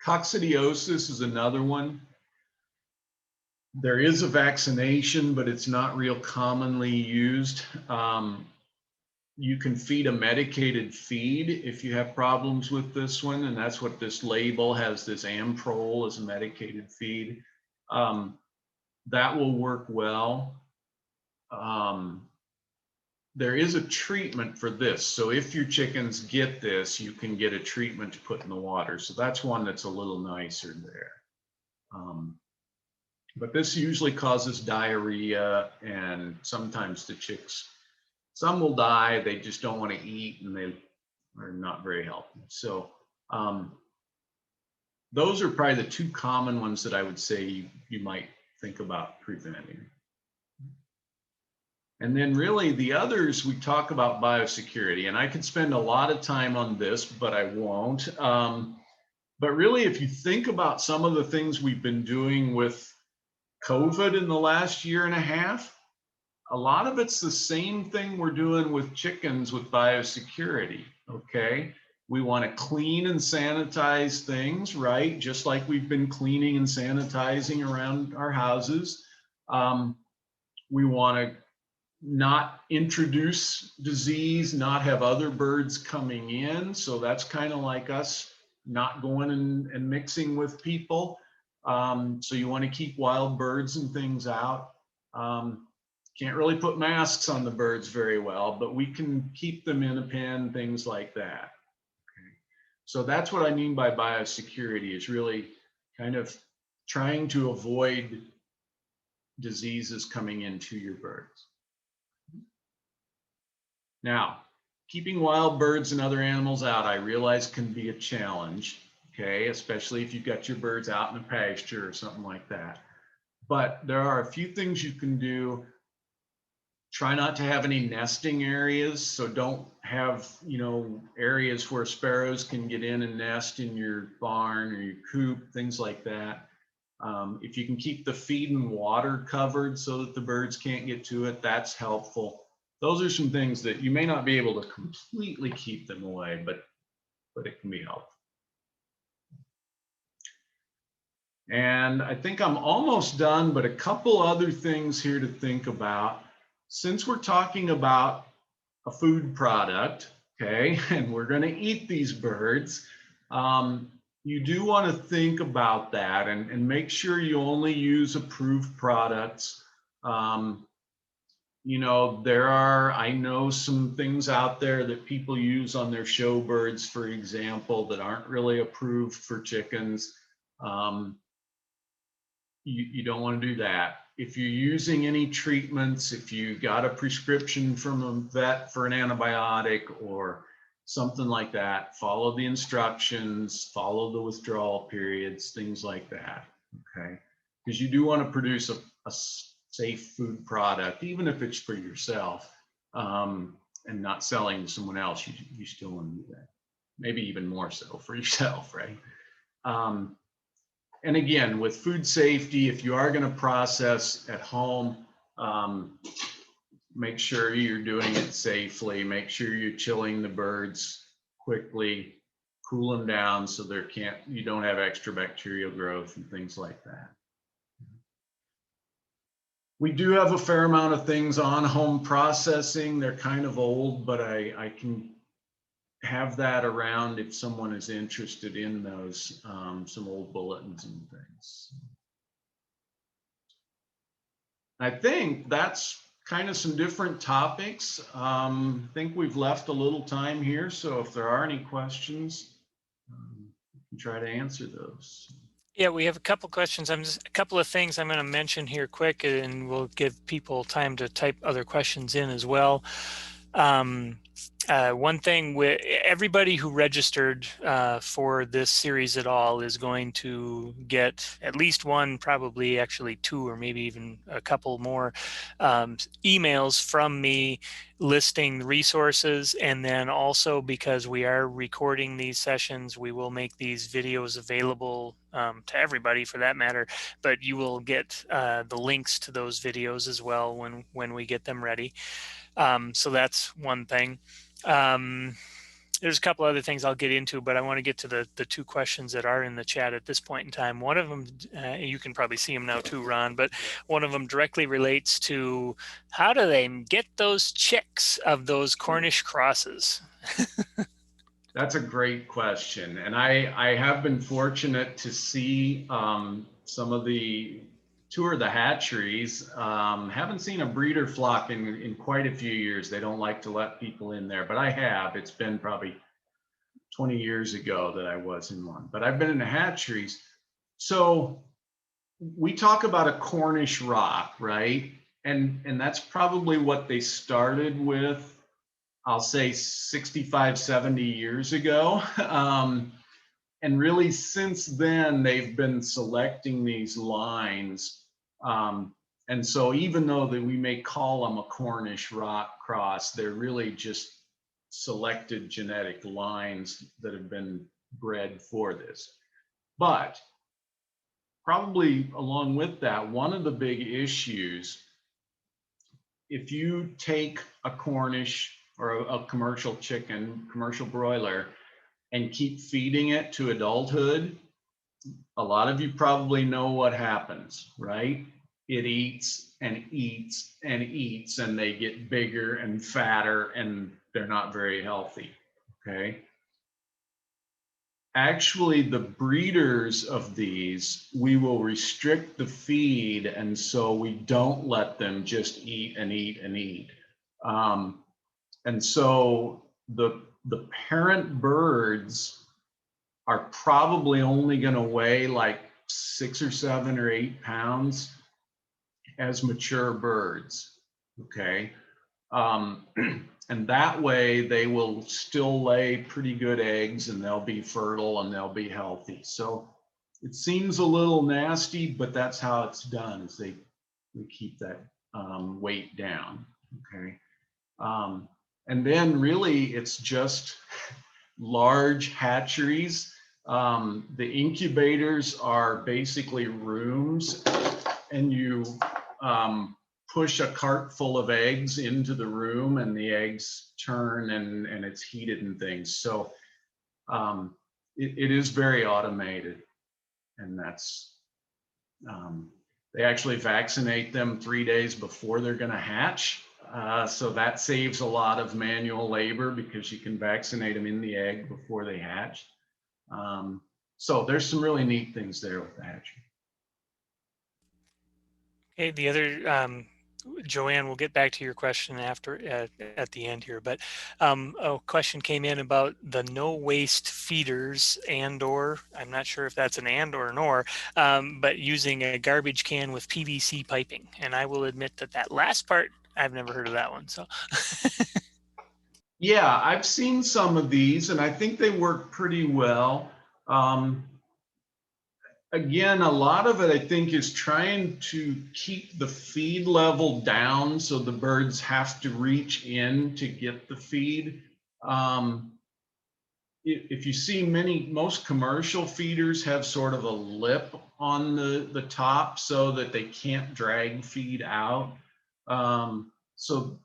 Coccidiosis is another one. There is a vaccination, but it's not real commonly used. You can feed a medicated feed if you have problems with this one, and that's what this label has, this Amprol as a medicated feed. That will work well. There is a treatment for this. So if your chickens get this, you can get a treatment to put in the water. So that's one that's a little nicer there. But this usually causes diarrhea, and sometimes the chicks, some will die, they just don't want to eat, and they are not very healthy. So those are probably the two common ones that I would say you might think about preventing. And then really the others, we talk about biosecurity, and I could spend a lot of time on this, but I won't. But really, if you think about some of the things we've been doing with COVID in the last year and a half, a lot of it's the same thing we're doing with chickens with biosecurity, okay? We want to clean and sanitize things, right? Just like we've been cleaning and sanitizing around our houses. We want to not introduce disease, not have other birds coming in. So that's kind of like us not going and mixing with people. So you want to keep wild birds and things out. Can't really put masks on the birds very well, but we can keep them in a pen, things like that. Okay. So that's what I mean by biosecurity, is really kind of trying to avoid diseases coming into your birds. Now, keeping wild birds and other animals out, I realize can be a challenge, okay, especially if you've got your birds out in a pasture or something like that. But there are a few things you can do. Try not to have any nesting areas, so don't have, you know, areas where sparrows can get in and nest in your barn or your coop, things like that. If you can keep the feed and water covered so that the birds can't get to it, that's helpful. Those are some things that you may not be able to completely keep them away, but it can be helpful. And I think I'm almost done, but a couple other things here to think about. Since we're talking about a food product, okay, and we're going to eat these birds, you do want to think about that and make sure you only use approved products. You know, there are, I know, some things out there that people use on their show birds, for example, that aren't really approved for chickens. You don't want to do that. if you're using any treatments, if you got a prescription from a vet for an antibiotic or something like that, follow the instructions, follow the withdrawal periods, things like that, okay? Because you do want to produce a safe food product, even if it's for yourself, and not selling to someone else. You still want to do that. Maybe even more so for yourself, right? And again, with food safety, if you are going to process at home, make sure you're doing it safely. Make sure you're chilling the birds quickly, cool them down so you don't have extra bacterial growth and things like that. We do have a fair amount of things on home processing. They're kind of old, but I can have that around if someone is interested in those, some old bulletins and things. I think that's kind of some different topics. I think we've left a little time here, so if there are any questions, we can try to answer those. Yeah, we have a couple questions. A couple of things I'm going to mention here quick, and we'll give people time to type other questions in as well. One thing with everybody who registered for this series at all is going to get at least one, probably actually two, or maybe even a couple more emails from me listing resources. And then also, because we are recording these sessions, we will make these videos available to everybody for that matter, but you will get the links to those videos as well when we get them ready. So that's one thing. There's a couple other things I'll get into, but I want to get to the two questions that are in the chat at this point in time. One of them, you can probably see them now too, Ron, but one of them directly relates to how do they get those chicks of those Cornish crosses? That's a great question. And I have been fortunate to see some of the tour the hatcheries. Haven't seen a breeder flock in quite a few years. They don't like to let people in there, but I have. It's been probably 20 years ago that I was in one, but I've been in the hatcheries. So we talk about a Cornish rock, right? And that's probably what they started with, I'll say 65, 70 years ago. And really since then, they've been selecting these lines. And so even though that we may call them a Cornish rock cross, they're really just selected genetic lines that have been bred for this. But probably along with that, one of the big issues, if you take a Cornish or a commercial chicken, commercial broiler, and keep feeding it to adulthood, a lot of you probably know what happens, right? It eats and eats and eats, and they get bigger and fatter, and they're not very healthy, okay? Actually, the breeders of these, we will restrict the feed, and so we don't let them just eat and eat and eat. And so the parent birds are probably only going to weigh like 6 or 7 or 8 pounds as mature birds, okay? And that way they will still lay pretty good eggs, and they'll be fertile and they'll be healthy. So it seems a little nasty, but that's how it's done, is they keep that weight down, okay? And then really it's just large hatcheries. The incubators are basically rooms, and you push a cart full of eggs into the room, and the eggs turn, and it's heated and things. So it is very automated, and that's, they actually vaccinate them 3 days before they're going to hatch. So that saves a lot of manual labor because you can vaccinate them in the egg before they hatch. So there's some really neat things there with the hatchery. Okay, the other Joanne, we'll get back to your question after at the end here, but a question came in about the no waste feeders and/or, I'm not sure if that's an and or an or, but using a garbage can with PVC piping. And I will admit that that last part, I've never heard of that one. So Yeah, I've seen some of these and I think they work pretty well. Um, Again, a lot of it I think is trying to keep the feed level down so the birds have to reach in to get the feed. Um, if you see most commercial feeders have sort of a lip on the top so that they can't drag feed out. So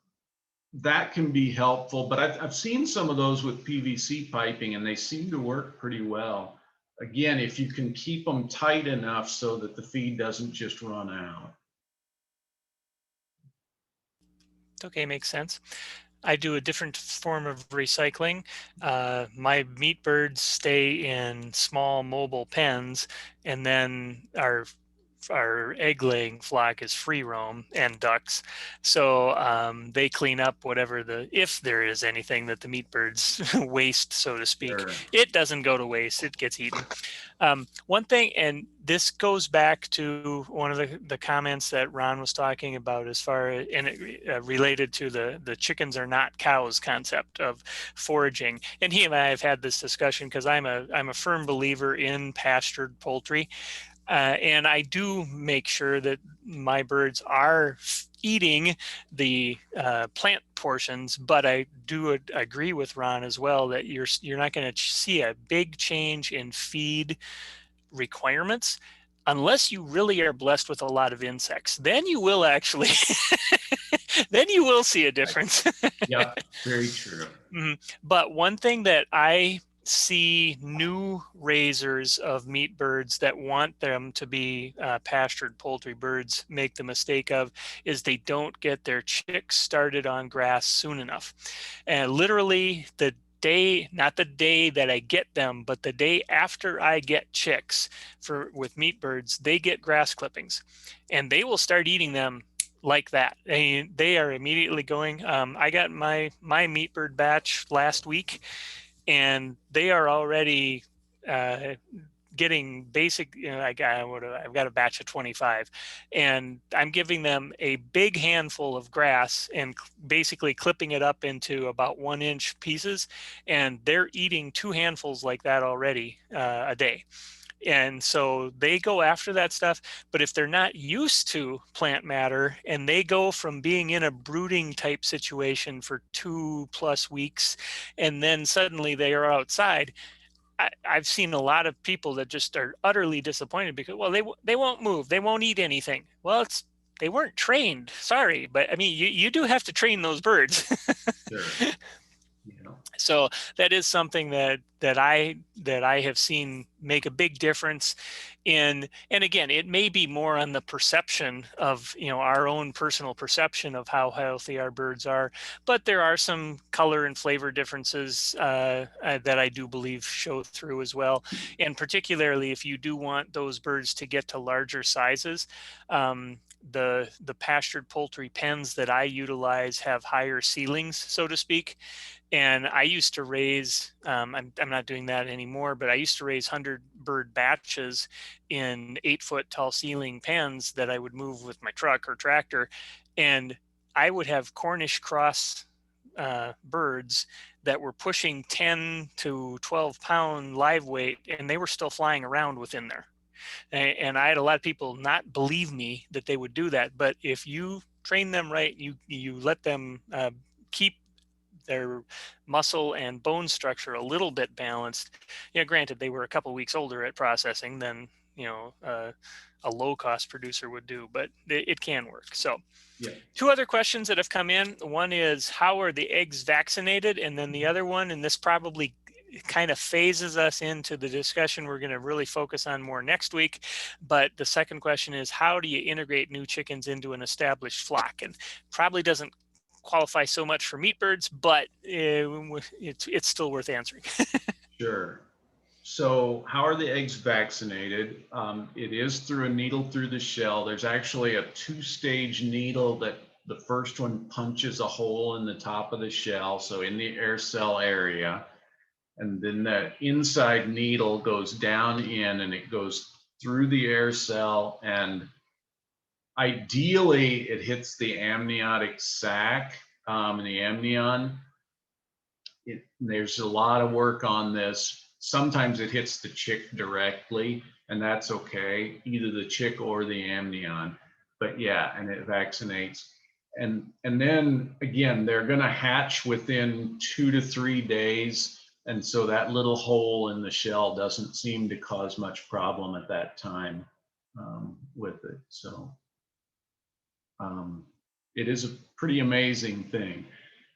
that can be helpful, but I've seen some of those with PVC piping and they seem to work pretty well. Again, if you can keep them tight enough so that the feed doesn't just run out. okay, makes sense. I do a different form of recycling. My meat birds stay in small mobile pens, and then our egg laying flock is free roam and ducks. So they clean up whatever if there is anything that the meat birds waste, so to speak. Sure. It doesn't go to waste, it gets eaten. One thing, and this goes back to one of the comments that Ron was talking about as far as, and it related to the chickens are not cows concept of foraging. And he and I have had this discussion because I'm a firm believer in pastured poultry. And I do make sure that my birds are eating the plant portions, but I do agree with Ron as well that you're not going to see a big change in feed requirements unless you really are blessed with a lot of insects. Then you will actually then you will see a difference. Yep, very true. But one thing that I see new raisers of meat birds that want them to be pastured poultry birds make the mistake of is they don't get their chicks started on grass soon enough. And literally not the day that I get them, but the day after I get chicks with meat birds, they get grass clippings and they will start eating them like that. They are immediately going. I got my meat bird batch last week, and they are already uh, getting basic. I've got a batch of 25, and I'm giving them a big handful of grass and basically clipping it up into about 1 inch pieces, and they're eating 2 handfuls like that already a day. And so they go after that stuff. But if they're not used to plant matter and they go from being in a brooding type situation for 2+ weeks, and then suddenly they are outside, I've seen a lot of people that just are utterly disappointed because, well, they won't move, they won't eat anything. Well, they weren't trained. Sorry, but I mean, you do have to train those birds. Sure. Yeah. So that is something that I have seen make a big difference in. And again, it may be more on the perception of our own personal perception of how healthy our birds are, but there are some color and flavor differences that I do believe show through as well. And particularly if you do want those birds to get to larger sizes, the pastured poultry pens that I utilize have higher ceilings, so to speak. And I used to raise, I'm not doing that anymore, but I used to raise 100 bird batches in 8 foot tall ceiling pens that I would move with my truck or tractor. And I would have Cornish cross birds that were pushing 10 to 12 pound live weight, and they were still flying around within there. And I had a lot of people not believe me that they would do that. But if you train them right, you let them keep their muscle and bone structure a little bit balanced. Granted, they were a couple weeks older at processing than a low cost producer would do, but it can work. So Yeah. two other questions that have come in. One is, how are the eggs vaccinated? And then the other one, and this probably kind of phases us into the discussion we're going to really focus on more next week. But the second question is, how do you integrate new chickens into an established flock? And probably doesn't qualify so much for meat birds, but it's still worth answering. Sure. So how are the eggs vaccinated? It is through a needle through the shell. There's actually a two-stage needle that the first one punches a hole in the top of the shell, so in the air cell area. And then the inside needle goes down in and it goes through the air cell, and ideally it hits the amniotic sac, and the amnion. There's a lot of work on this. Sometimes it hits the chick directly, and that's okay, either the chick or the amnion. But yeah, and it vaccinates. And then again, they're going to hatch within 2 to 3 days. And so that little hole in the shell doesn't seem to cause much problem at that time, with it. So um, it is a pretty amazing thing.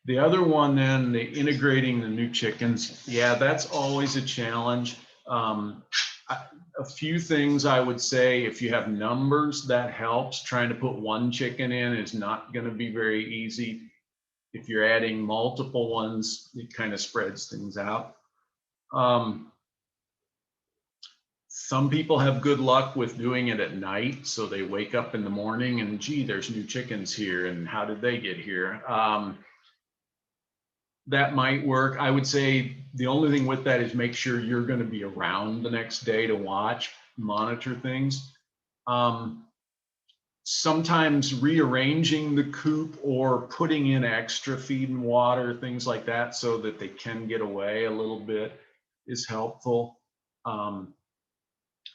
The other one, then, the integrating the new chickens, yeah, that's always a challenge. Um, a few things I would say: if you have numbers, that helps. Trying to put one chicken in is not going to be very easy. If you're adding multiple ones, it kind of spreads things out. Um, some people have good luck with doing it at night, so they wake up in the morning and, gee, there's new chickens here, and how did they get here? That might work. I would say the only thing with that is make sure you're going to be around the next day to watch, monitor things. Um, Sometimes rearranging the coop or putting in extra feed and water, things like that, so that they can get away a little bit, is helpful. Um,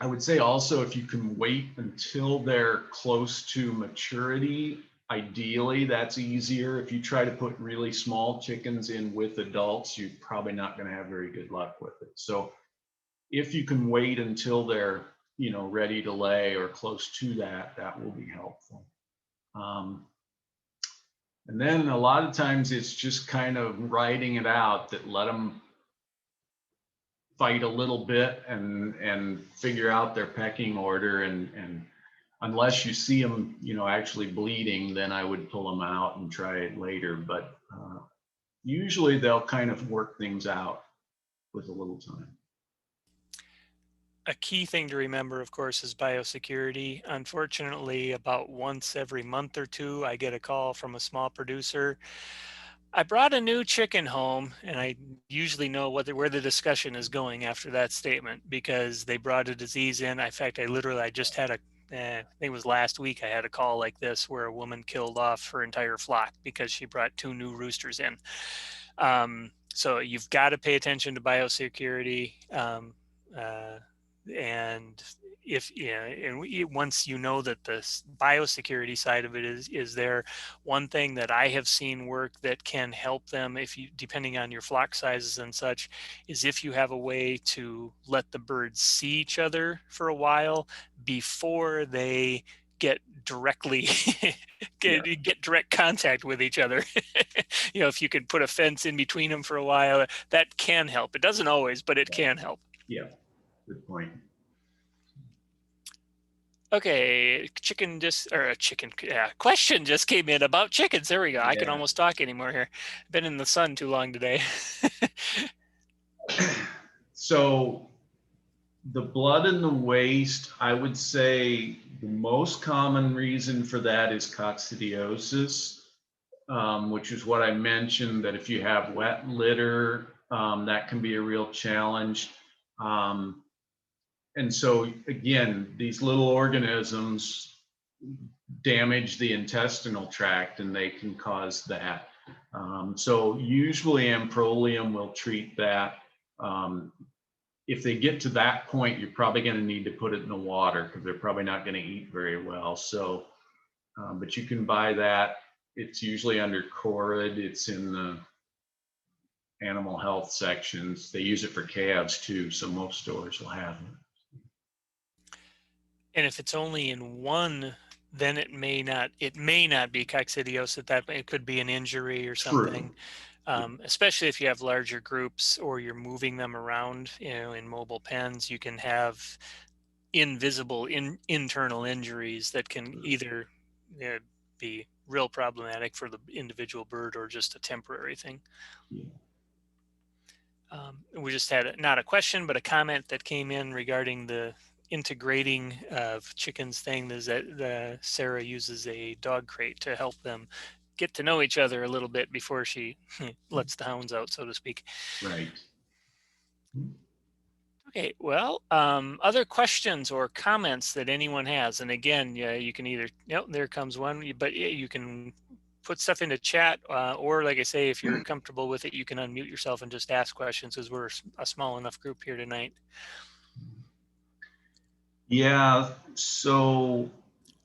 I would say also, if you can wait until they're close to maturity, ideally that's easier. If you try to put really small chickens in with adults, you're probably not going to have very good luck with it. So if you can wait until they're, ready to lay or close to that, that will be helpful. And then a lot of times it's just kind of writing it out, that let them fight a little bit and figure out their pecking order, and unless you see them actually bleeding, then I would pull them out and try it later. But usually they'll kind of work things out with a little time. A key thing to remember, of course, is biosecurity. Unfortunately, about once every month or two, I get a call from a small producer. I brought a new chicken home, and I usually know where the discussion is going after that statement, because they brought a disease in. In fact, I just had I think it was last week, I had a call like this where a woman killed off her entire flock because she brought 2 new roosters in. So you've got to pay attention to biosecurity. Uh, and once you know that the biosecurity side of it is there, one thing that I have seen work that can help them, if you, depending on your flock sizes and such, is if you have a way to let the birds see each other for a while before they get directly Yeah, get direct contact with each other. If you could put a fence in between them for a while, that can help. It doesn't always, but it can help. yeah, good point. Okay, question just came in about chickens. There we go. I can Yeah. almost talk anymore here. Been in the sun too long today. So the blood in the waste, I would say the most common reason for that is coccidiosis, which is what I mentioned, that if you have wet litter, that can be a real challenge. Um, and so again, these little organisms damage the intestinal tract, and they can cause that. So usually Amprolium will treat that. Um, if they get to that point, you're probably going to need to put it in the water, because they're probably not going to eat very well. So, but you can buy that. It's usually under Corid. It's in the animal health sections. They use it for calves too, so most stores will have it. And if it's only in one, then it may not be coccidiosis. That it could be an injury or something. True. Especially if you have larger groups or you're moving them around, in mobile pens, you can have invisible internal injuries that can either uh, be real problematic for the individual bird or just a temporary thing. Yeah. We just had not a question, but a comment that came in regarding the integrating of chickens thing. Is that Sarah uses a dog crate to help them get to know each other a little bit before she lets the hounds out, so to speak. Right. Okay, well, other questions or comments that anyone has, and again, yeah, you can either, there comes one, but you can put stuff into chat, or like I say, if you're comfortable with it, you can unmute yourself and just ask questions, because we're a small enough group here tonight. Yeah, so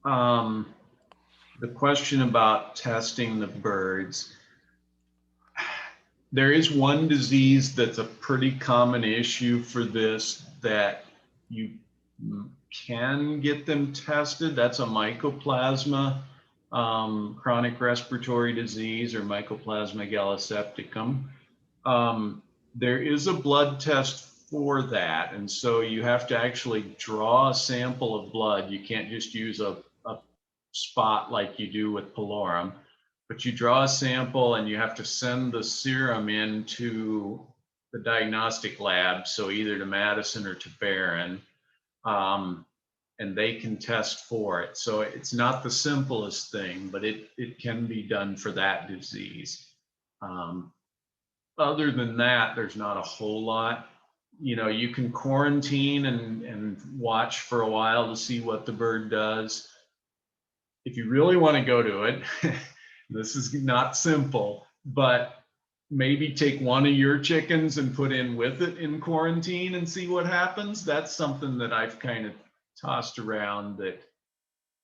the question about testing the birds, there is one disease that's a pretty common issue for this that you can get them tested. That's a mycoplasma, chronic respiratory disease, or Mycoplasma gallisepticum. There is a blood test for that. And so you have to actually draw a sample of blood. You can't just use a spot like you do with pylori, but you draw a sample and you have to send the serum into the diagnostic lab. So either to Madison or to Barron, and they can test for it. So it's not the simplest thing, but it can be done for that disease. Other than that, there's not a whole lot. You can quarantine and watch for a while to see what the bird does. If you really want to go to it, this is not simple, but maybe take one of your chickens and put in with it in quarantine and see what happens. That's something that I've kind of tossed around, that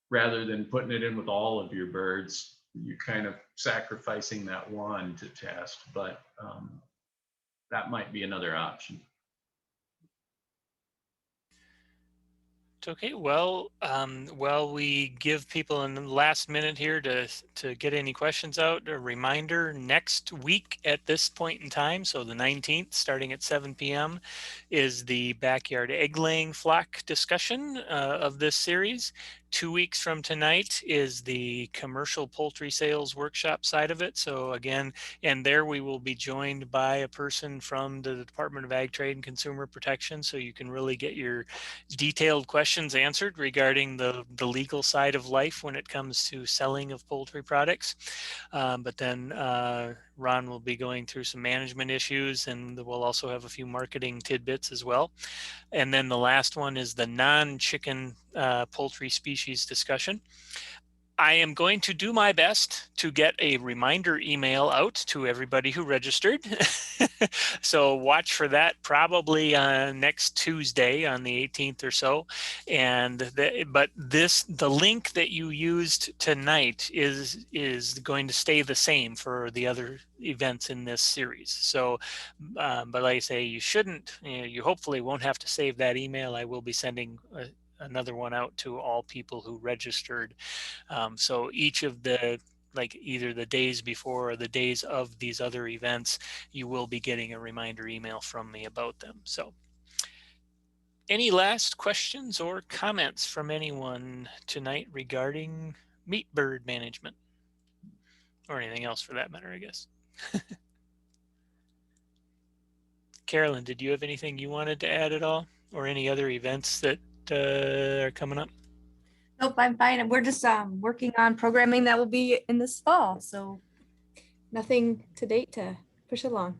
rather than putting it in with all of your birds, you're kind of sacrificing that one to test, but that might be another option. Okay, well, while we give people in the last minute here to get any questions out, a reminder, next week at this point in time, so the 19th, starting at 7 p.m., is the backyard egg laying flock discussion of this series. 2 weeks from tonight is the commercial poultry sales workshop side of it. So again, and there we will be joined by a person from the Department of Ag Trade and Consumer Protection, so you can really get your detailed questions answered regarding the legal side of life when it comes to selling of poultry products. But then Ron will be going through some management issues, and we'll also have a few marketing tidbits as well. And then the last one is the non-chicken poultry species discussion. I am going to do my best to get a reminder email out to everybody who registered. So watch for that probably next Tuesday on the 18th or so. And the link that you used tonight is going to stay the same for the other events in this series. So, but like I say, you hopefully won't have to save that email. I will be sending another one out to all people who registered. So each of like either the days before or the days of these other events, you will be getting a reminder email from me about them. So any last questions or comments from anyone tonight regarding meat bird management, or anything else for that matter, I guess? Carolyn, did you have anything you wanted to add at all, or any other events that are coming up? Nope, I'm fine. We're just working on programming that will be in this fall. So nothing to date to push along.